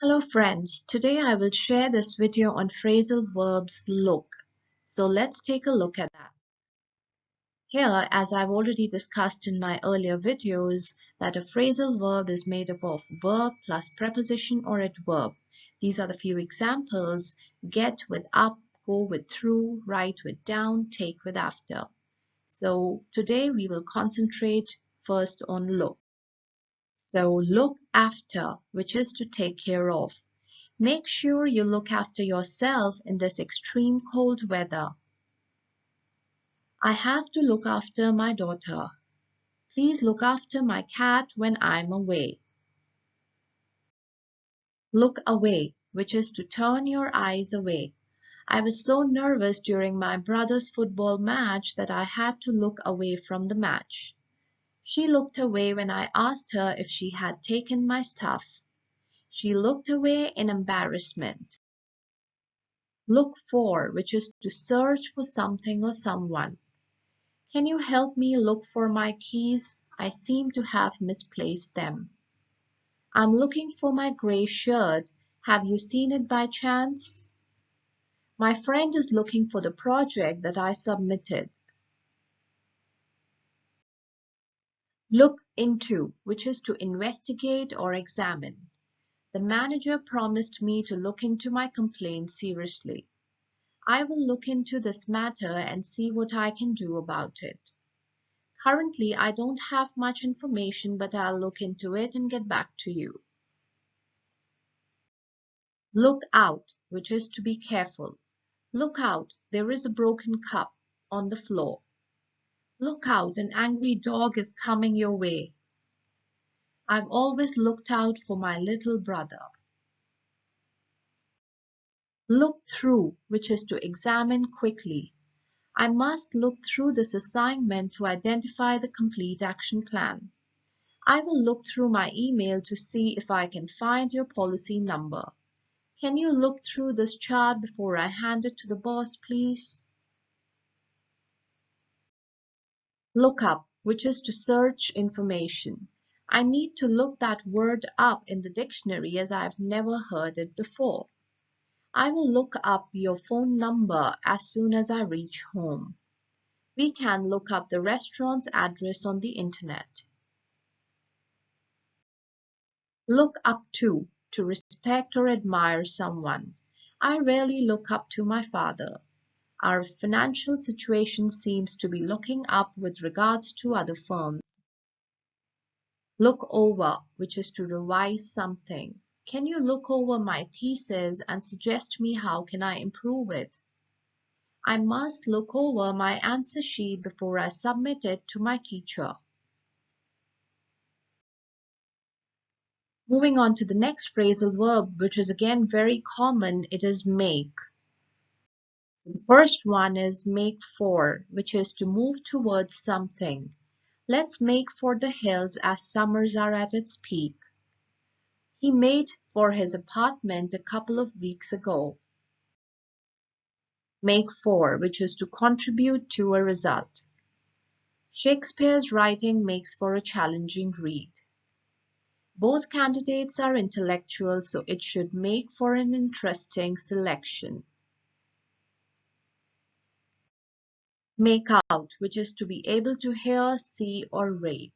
Hello friends, today I will share this video on phrasal verbs look. So let's take a look at that. Here, as I've already discussed in my earlier videos, that a phrasal verb is made up of verb plus preposition or adverb. These are the few examples: get with up, go with through, write with down, take with after. So today we will concentrate first on look. So look after, which is to take care of. Make sure you look after yourself in this extreme cold weather. I have to look after my daughter. Please look after my cat when I'm away. Look away, which is to turn your eyes away. I was so nervous during my brother's football match that I had to look away from the match. She looked away when I asked her if she had taken my stuff. She looked away in embarrassment. Look for, which is to search for something or someone. Can you help me look for my keys? I seem to have misplaced them. I'm looking for my gray shirt. Have you seen it by chance? My friend is looking for the project that I submitted. Look into, which is to investigate or examine. The manager promised me to look into my complaint seriously. I will look into this matter and see what I can do about it. Currently, I don't have much information, but I'll look into it and get back to you. Look out, which is to be careful. Look out, there is a broken cup on the floor. Look out, an angry dog is coming your way. I've always looked out for my little brother. Look through, which is to examine quickly. I must look through this assignment to identify the complete action plan. I will look through my email to see if I can find your policy number. Can you look through this chart before I hand it to the boss, please? Look up, which is to search information. I need to look that word up in the dictionary as I've never heard it before. I will look up your phone number as soon as I reach home. We can look up the restaurant's address on the internet. Look up to respect or admire someone. I rarely look up to my father. Our financial situation seems to be looking up with regards to other firms. Look over, which is to revise something. Can you look over my thesis and suggest me how can I improve it? I must look over my answer sheet before I submit it to my teacher. Moving on to the next phrasal verb, which is again very common, it is make. So the first one is make for, which is to move towards something. Let's make for the hills as summers are at its peak. He made for his apartment a couple of weeks ago. Make for, which is to contribute to a result. Shakespeare's writing makes for a challenging read. Both candidates are intellectual, so it should make for an interesting selection. Make out, which is to be able to hear, see, or read.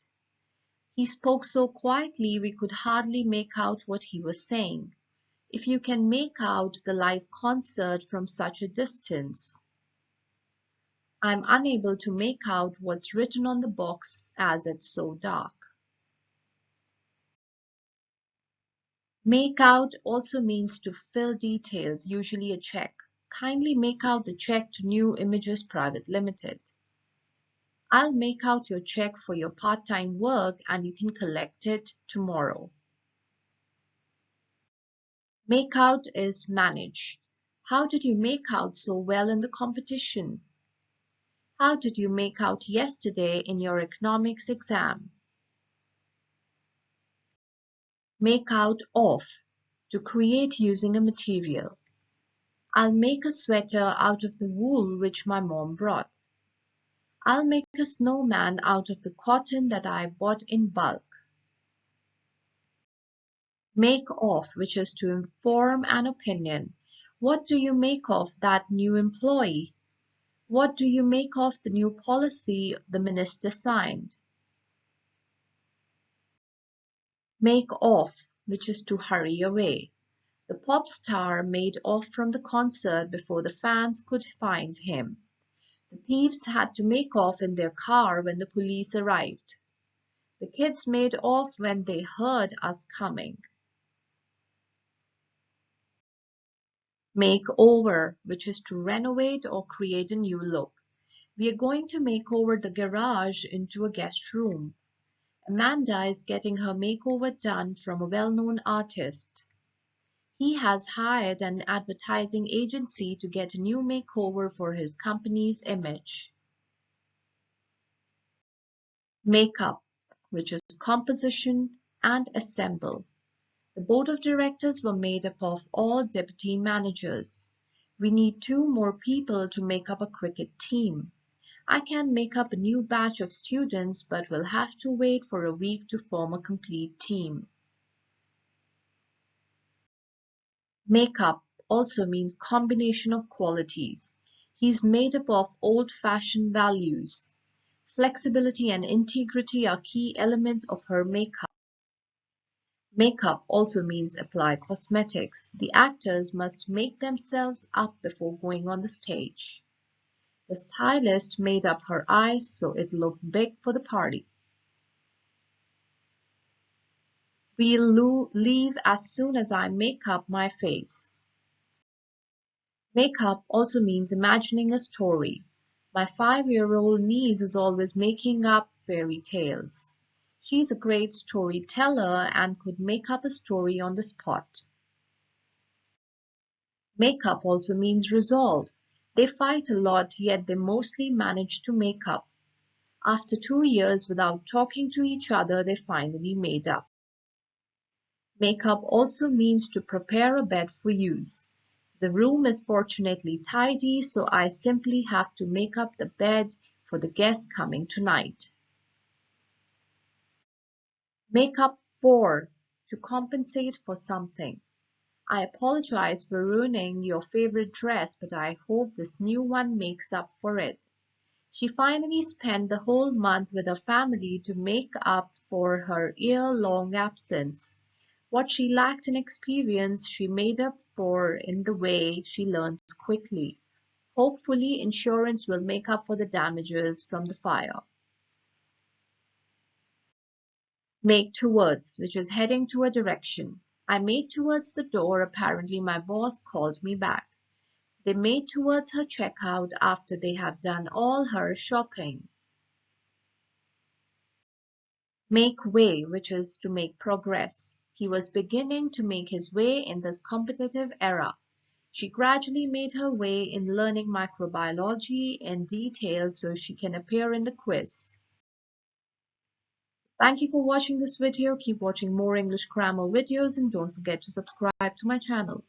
He spoke so quietly we could hardly make out what he was saying. If you can make out the live concert from such a distance. I'm unable to make out what's written on the box as it's so dark. Make out also means to fill details, usually a check. Kindly make out the check to New Images Private Limited. I'll make out your check for your part-time work and you can collect it tomorrow. Make out is manage. How did you make out so well in the competition? How did you make out yesterday in your economics exam? Make out of, to create using a material. I'll make a sweater out of the wool which my mom brought. I'll make a snowman out of the cotton that I bought in bulk. Make of, which is to inform an opinion. What do you make of that new employee? What do you make of the new policy the minister signed? Make off, which is to hurry away. The pop star made off from the concert before the fans could find him. The thieves had to make off in their car when the police arrived. The kids made off when they heard us coming. Make over, which is to renovate or create a new look. We are going to make over the garage into a guest room. Amanda is getting her makeover done from a well-known artist. He has hired an advertising agency to get a new makeover for his company's image. Make up, which is composition and assemble. The board of directors were made up of all deputy managers. We need 2 more people to make up a cricket team. I can make up a new batch of students, but will have to wait for a week to form a complete team. Make up also means combination of qualities. He's made up of old-fashioned values. Flexibility and integrity are key elements of her makeup. Makeup also means apply cosmetics. The actors must make themselves up before going on the stage. The stylist made up her eyes so it looked big for the party. We'll leave as soon as I make up my face. Make up also means imagining a story. My 5-year-old niece is always making up fairy tales. She's a great storyteller and could make up a story on the spot. Make up also means resolve. They fight a lot, yet they mostly manage to make up. After 2 years without talking to each other, they finally made up. Make up also means to prepare a bed for use. The room is fortunately tidy, so I simply have to make up the bed for the guests coming tonight. Make up for, to compensate for something. I apologize for ruining your favorite dress, but I hope this new one makes up for it. She finally spent the whole month with her family to make up for her year-long absence. What she lacked in experience, she made up for in the way she learns quickly. Hopefully, insurance will make up for the damages from the fire. Make towards, which is heading to a direction. I made towards the door. Apparently, my boss called me back. They made towards her checkout after they have done all her shopping. Make way, which is to make progress. He was beginning to make his way in this competitive era. She gradually made her way in learning microbiology in detail so she can appear in the quiz. Thank you for watching this video. Keep watching more English grammar videos and don't forget to subscribe to my channel.